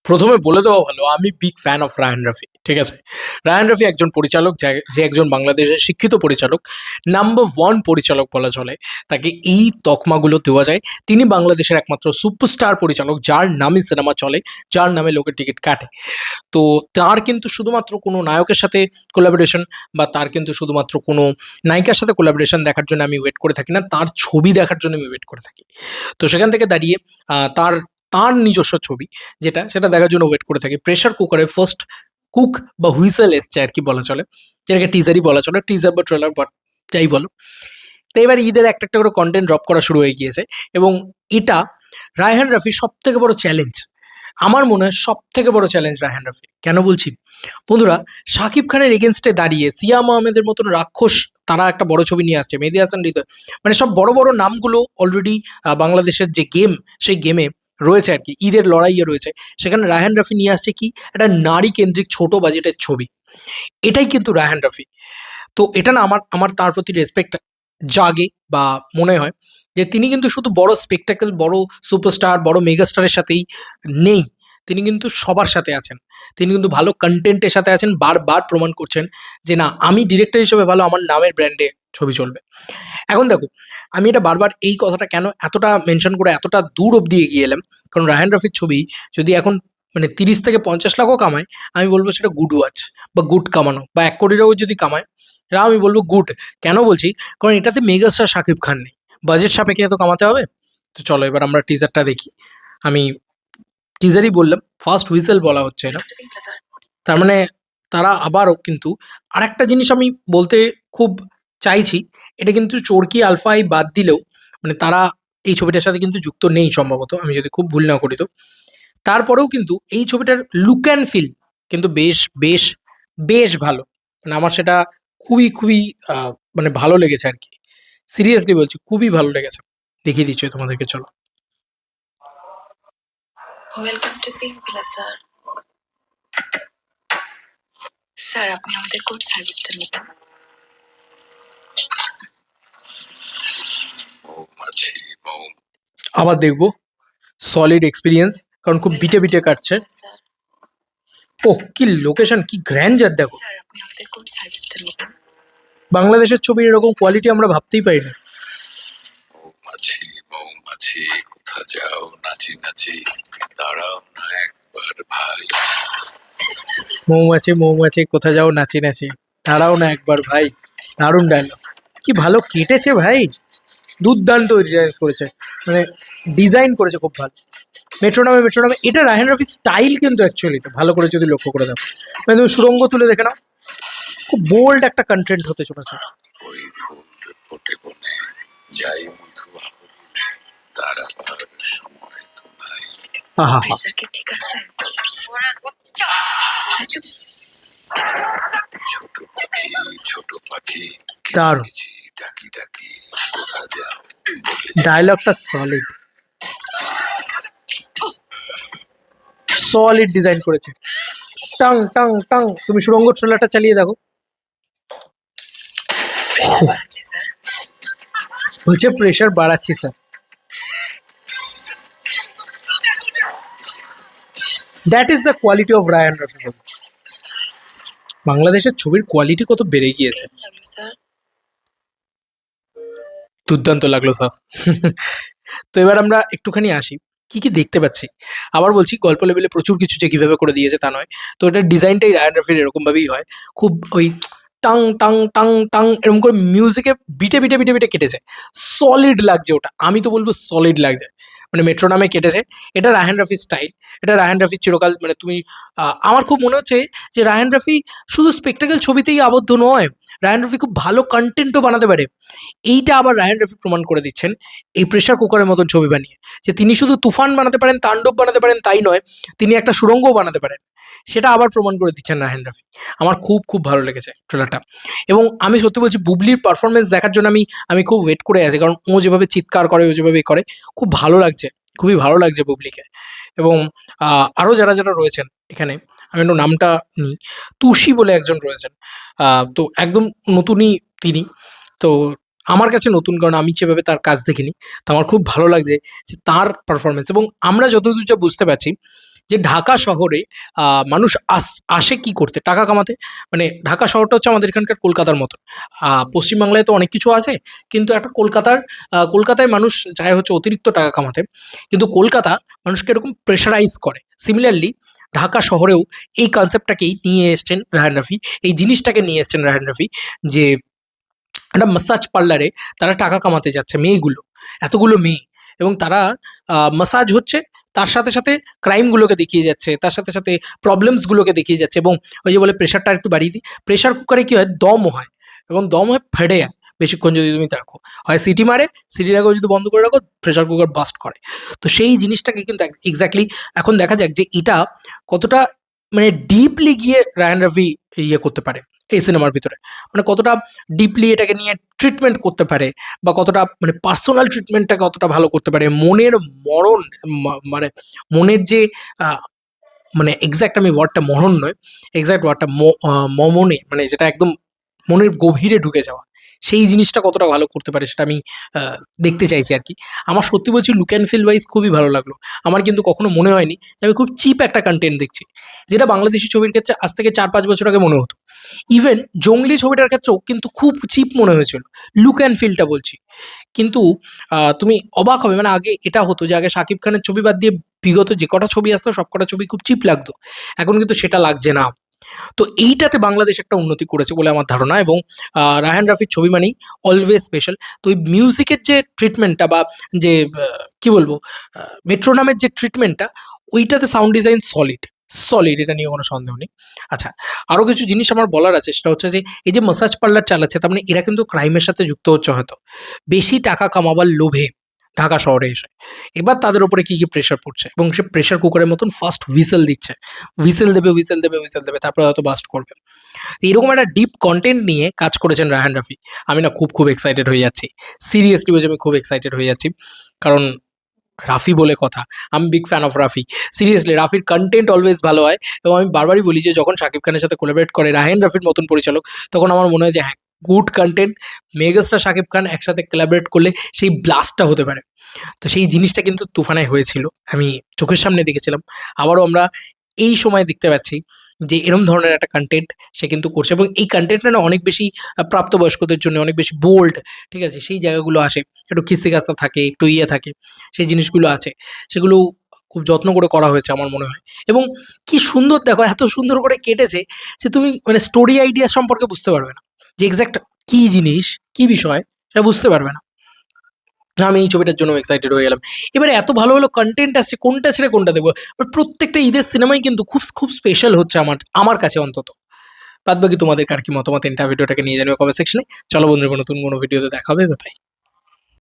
প্রথমে বলে দেওয়া ভালো আমি big fan of Rayan Rafi. ঠিক আছে? রায়ান রাফি একজন পরিচালক যে একজন বাংলাদেশের শিক্ষিত পরিচালক, নাম্বার 1 পরিচালক বলা চলে। তাকে এই তকমাগুলো দেওয়া যায়। তিনি বাংলাদেশের একমাত্র সুপারস্টার পরিচালক যার নামে সিনেমা চলে, যার নামে লোকে টিকিট কাটে। তো তার কিন্তু শুধুমাত্র কোনো নায়কের সাথে কোলাবোরেশন বা তার কিন্তু শুধুমাত্র কোনো নায়িকার সাথে কোলাবোরেশন দেখার জন্য আমি ওয়েট করে থাকি না। তার ছবি দেখার জন্য আমি ওয়েট করে থাকি। তো সেখান থেকে দাঁড়িয়ে তার তার নিজস্ব ছবি সেটা দেখার জন্য ওয়েট করে থাকি। প্রেশার কুকারের ফার্স্ট কুক বা হুইসেল এসছে আরকি বলা চলে। যেটাকে টিজারই বলা চলে। টিজার বা ট্রেলার বাট যাই বলো। তো এবার ঈদের একটা করে কনটেন্ট ড্রপ করা শুরু হয়ে গিয়েছে এবং এটা রায়হান রাফির সবথেকে বড় চ্যালেঞ্জ। আমার মনে হয় সবথেকে বড় চ্যালেঞ্জ রায়হান রাফি। কেন বলছি? বন্ধুরা, শাকিব খানের এগেইনস্টে দাঁড়িয়ে সিয়াম আহমেদের মতন রাক্ষস তারা একটা বড় ছবি নিয়ে আসছে। মেহেদী হাসান হৃদয় মানে সব বড়, বড় নামগুলো অলরেডি বাংলাদেশের যে গেম সেই গেমে রয়েছে আরকি। ঈদের লড়াইয়ে রয়েছে। সেখানে রায়হান রাফি নিয়ে আসছে কি? একটা নারী কেন্দ্রিক ছোট বাজেটের ছবি। এটাই কিন্তু রায়হান রাফি। তো এটা না আমার আমার তার প্রতি রেসপেক্ট জাগে বা মনে হয় যে তিনি কিন্তু শুধু বড় স্পেকটাকেল, বড় সুপারস্টার, বড় মেগাস্টারের সাথেই নেই। তিনি কিন্তু সবার সাথে আছেন। তিনি কিন্তু ভালো কনটেন্টের সাথে আছেন। বারবার প্রমাণ করছেন যে না আমি ডিরেক্টর হিসেবে ভালো, আমার নামের ব্র্যান্ডে ছবি চলবে। এখন দেখো, আমি এটা বারবার এই কথাটা কেন এতটা মেনশন করে এতটা দূর অব্দি এগিয়ে এলাম? কারণ রায়হান রাফির ছবি যদি এখন মানে ৩০ থেকে ৫০ লাখও কামায়, আমি বলব সেটা গুড ওয়াচ বা গুড কামানো বা ১ কোটিটাও যদি কামায়, তাও আমি বলব গুড। কেন বলছি? কারণ এটাতে মেগাস্টার শাকিব খান নেই। বাজেট সাপেক্ষে তো কামাতে হবে। তো চলো এবার আমরা টিজারটা দেখি। আমি টিজারই বললাম, ফার্স্ট হুইসেল বলা হচ্ছে এটা। তার মানে তারা আবারও কিন্তু আরেকটা জিনিস আমি বলতে খুব চাইছি, এটা কিন্তু চরকি আলফাই বাদ দিলেও মানে তারা এই ছবিটার সাথে কিন্তু যুক্ত নেই সম্ভবত, আমি যদি খুব ভুল না করি তো। তারপরেও কিন্তু এই ছবিটার লুক অ্যান্ড ফিল কিন্তু বেশ ভালো। মানে আমার সেটা খুবই মানে ভালো লেগেছে আরকি। সিরিয়াসলি বলছি খুবই ভালো লেগেছে। দেখিয়ে দিচ্ছি তোমাদেরকে চলো। Welcome to pink villa sir. Sir আপনি আমাদের কোন সার্ভিসটা নেবেন? মৌমাছি মৌ আবার দেখবো। সলিড এক্সপেরিয়েন্স কারণ খুব বিটে কাটছে। স্যার ওহ! কি লোকেশন, কি গ্র্যান্ডার দেখো। স্যার আপনি আমাদের কোন সার্ভিসটা নেবেন? বাংলাদেশের ছবির এরকম কোয়ালিটি আমরা ভাবতেই পারি না। মৌমাছি মৌমাছি কোথা যাও নাচি নাচি দাঁড়াও না একবার ভাই। মৌমাছি কোথা যাও নাচি দাঁড়াও না একবার ভাই। দারুণ ডায়লগ। কি ভালো কেটেছে ভাই। দুর্দান্ত ডিজাইন করেছে। মানে ডিজাইন করেছে খুব ভালো। মেট্রোনমে এটা রায়হান রাফির স্টাইল কিন্তু অ্যাকচুয়ালি ভালো করে যদি লক্ষ্য করে দেখো। মানে তুমি সুড়ঙ্গ তুলে দেখে নাও। খুব বোল্ড একটা কনটেন্ট হতে চলেছে। ওই ফুল ফোটে বনে যাই মধু আহরণে দাঁড়াবার সময় তো নাই। আহা! প্রেসার কি ঠিক আছে? চুপ। ছোট পাখি দারুণ। কিচিমিচি ডাকি ডাকি কোথা যাও ডায়লগটা সলিড। সলিড ডিজাইন করেছে। টাং। তুমি সুড়ঙ্গ ট্রেলারটা চালিয়ে দেখো। প্রেসার বাড়াচ্ছি স্যার। বলছে প্রেশার বাড়াচ্ছি sir. That is the quality of Rayan Rafi. বাংলাদেশের ছবির কোয়ালিটি কত বেড়ে গিয়েছে। কেমন লাগলো স্যার? দুর্দান্ত লাগলো স্যার। তো এবার আমরা একটুখানি আসি। কি দেখতে পাচ্ছি? আবার বলছি গল্প লেভেলে প্রচুর কিছু যে কিভাবে করে দিয়েছে তা নয়। তো এটার ডিজাইনটাই রায়ান রাফির এরকমভাবেই হয়। খুব ওই টাং এরকম করে মিউজিকে বিটে কেটেছে। সলিড লাগছে ওটা। আমি তো বলব সলিড লাগছে। মানে মেট্রোনমে কেটেছে। এটা রায়হান রাফির স্টাইল। এটা রায়হান রাফির চিরকাল মানে তুমি আমার খুব মনে হচ্ছে যে রায়হান রাফি শুধু স্পেকটাকেল ছবিতেই আবদ্ধ নয়। রায়হান রাফি খুব ভালো কনটেন্টও বানাতে পারে। এইটা আবার রায়হান রাফি প্রমাণ করে দিচ্ছেন এই প্রেশার কুকারের মতন ছবি বানিয়ে। যে তিনি শুধু তুফান বানাতে পারেন, তাণ্ডব বানাতে পারেন তাই নয়, তিনি একটা সুড়ঙ্গও বানাতে পারেন। সেটা আবার প্রমাণ করে দিচ্ছেন রায়হান রাফি। আমার খুব ভালো লেগেছে ট্রেলারটা। এবং আমি সত্যি বলছি বুবলির পারফরম্যান্স দেখার জন্য আমি খুব ওয়েট করে আছি। কারণ ও যেভাবে চিৎকার করে, ও যেভাবে করে খুব ভালো লাগছে। খুবই ভালো লাগছে বুবলিকে। এবং আরও যারা রয়েছেন এখানে, আমি একটু নামটা নিই। তুষি বলে একজন রয়েছেন। তো একদম নতুনই তিনি। তো আমার কাছে নতুন কারণ আমি যেভাবে তার কাজ দেখিনি। তো আমার খুব ভালো লাগছে যে তার পারফরম্যান্স এবং আমরা যতদূর যা বুঝতে পারছি যে ঢাকা শহরে মানুষ আসে কি করতে, টাকা কামাতে। মানে ঢাকা শহরটা হচ্ছে আমাদের এখানকার কলকাতার মতন। পশ্চিমবাংলায় তো অনেক কিছু আছে, কিন্তু একটা কলকাতায় মানুষ যায় হচ্ছে অতিরিক্ত টাকা কামাতে, কিন্তু কলকাতা মানুষকে এরকম প্রেশারাইজ করে। সিমিলারলি ঢাকা শহরেও এই কনসেপ্টটাকেই নিয়ে এসছেন রায়হান রাফি, এই জিনিসটাকে নিয়ে এসছেন রায়হান রাফি, যে একটা মাসাজ পার্লারে তারা টাকা কামাতে যাচ্ছে, মেয়েগুলো, এতগুলো মেয়ে, এবং তারা মাসাজ হচ্ছে, তার সাথে সাথে ক্রাইমগুলোকে দেখিয়ে যাচ্ছে, তার সাথে সাথে প্রবলেমসগুলোকে দেখিয়ে যাচ্ছে, এবং ওই যে বলে প্রেশারটা একটু বাড়িয়ে দিই, প্রেশার কুকারে কী হয়, দম হয়, এবং দম হয় ফেটে যায় বেশিক্ষণ যদি তুমি রাখো, হয় সিটি মারে, সিটির আগেও যদি বন্ধ করে রাখো প্রেশার কুকার বাস্ট করে। তো সেই জিনিসটাকে কিন্তু এক্স্যাক্টলি এখন দেখা যাক যে এটা কতটা মানে ডিপলি গিয়ে রায়হান রাফি ইয়ে করতে পারে এই সিনেমার ভিতরে, মানে কতটা ডিপলি এটাকে নিয়ে ট্রিটমেন্ট করতে পারে, বা কতটা মানে পার্সোনাল ট্রিটমেন্টটাকে কতটা ভালো করতে পারে, মনের মরণ, মানে মনের যে মানে এক্স্যাক্ট, আমি ওয়ার্ডটা মরণ নয়, এক্স্যাক্ট ওয়ার্ডটা মমনে, মানে যেটা একদম মনের গভীরে ঢুকে যাওয়া, সেই জিনিসটা কতটা ভালো করতে পারে সেটা আমি দেখতে চাইছি আর কি। আমার সত্যি বলছি লুক অ্যান্ড ফিল ওয়াইজ খুবই ভালো লাগলো। আমার কিন্তু কখনো মনে হয়নি যে আমি খুব চিপ একটা কন্টেন্ট দেখছি, যেটা বাংলাদেশি ছবির ক্ষেত্রে আজ থেকে 4-5 বছর আগে মনে হতো। ইভেন জঙ্গলি ছবিটার ক্ষেত্রেও কিন্তু খুব চিপ মনে হয়েছিল, লুক অ্যান্ড ফিলটা বলছি। কিন্তু তুমি অবাক হবে, মানে আগে এটা হতো যে আগে শাকিব খানের ছবি বাদ দিয়ে বিগত যে কটা ছবি আসতো সব কটা ছবি খুব চিপ লাগতো, এখন কিন্তু সেটা লাগছে না। তো এইটাতে বাংলাদেশ একটা উন্নতি করেছে বলে আমার ধারণা, এবং রায়হান রাফির ছবি মানেই অলওয়েজ স্পেশাল। তো ওই মিউজিকের যে ট্রিটমেন্টটা, বা যে কি বলবো, মেট্রোনামের যে ট্রিটমেন্টটা, ওইটাতে সাউন্ড ডিজাইন সলিড সলিড, এটা নিয়ে কোনো সন্দেহ নেই। আচ্ছা, আরও কিছু জিনিস আমার বলার আছে, সেটা হচ্ছে যে এই যে মাসাজ পার্লার চালাচ্ছে, তার মানে এরা কিন্তু ক্রাইমের সাথে যুক্ত হচ্ছে হয়তো, বেশি টাকা কামাবার লোভে ঢাকা শহরে এসে। এবার তাদের উপরে কি কি প্রেশার পড়ছে, এবং সে প্রেশার কুকারের মতন ফার্স্ট হুইসেল দিচ্ছে, হুইসেল দেবে, তারপরে হয়তো বাস্ট করবে। এরকম একটা ডিপ কন্টেন্ট নিয়ে কাজ করেছেন রায়হান রাফি। আমি না খুব এক্সাইটেড হয়ে যাচ্ছি, সিরিয়াসলি বলছি আমি খুব এক্সাইটেড হয়ে যাচ্ছি, কারণ রাফি বলে কথা, আমি big fan of Rafi. Seriously রাফির কন্টেন্ট অলওয়েজ ভালো হয়, এবং আমি বারবারই বলি যে যখন শাকিব খানের সাথে কোলাবরেট করে রায়হান রাফির মতন পরিচালক, তখন আমার মনে হয় যে হ্যাঁ, good content, megastar Shakib Khan একসাথে কোলাবরেট করলে সেই ব্লাস্টটা হতে পারে। তো সেই জিনিসটা কিন্তু তুফানে হয়েছিল, আমি চোখের সামনে দেখেছিলাম। আবারও আমরা এই সময় দেখতে পাচ্ছি যে এরম ধরনের একটা কন্টেন্ট সে কিন্তু করছে, এবং এই কন্টেন্টটা না অনেক বেশি প্রাপ্তবয়স্কদের জন্য অনেক বেশি বোল্ড, ঠিক আছে, সেই জায়গাগুলো আসে, একটু খিস্তি খাস্তা থাকে, একটু ইয়ে থাকে, সেই জিনিসগুলো আছে, সেগুলো খুব যত্ন করে করা হয়েছে আমার মনে হয়। এবং কি সুন্দর, দেখো এত সুন্দর করে কেটেছে যে তুমি মানে স্টোরি আইডিয়া সম্পর্কে বুঝতে পারবে না, যে এক্স্যাক্ট কী জিনিস, কী বিষয়, সেটা বুঝতে পারবে না। আমি এই ছবিটার জন্য এক্সাইটেড হয়ে গেলাম। এবারে এত ভালো ভালো কন্টেন্ট আসছে, কোনটা ছেড়ে কোনটা দেখবো, বাট প্রত্যেকটা ঈদের সিনেমাই কিন্তু খুব স্পেশাল হচ্ছে আমার কাছে অন্তত। বাদ বাকি তোমাদের কার কি মতামত, ভিডিওটাকে নিয়ে জানিও কমেন্ট সেকশনে। চলো বন্ধুরা, নতুন কোনো ভিডিওতে দেখা হবে, বাই।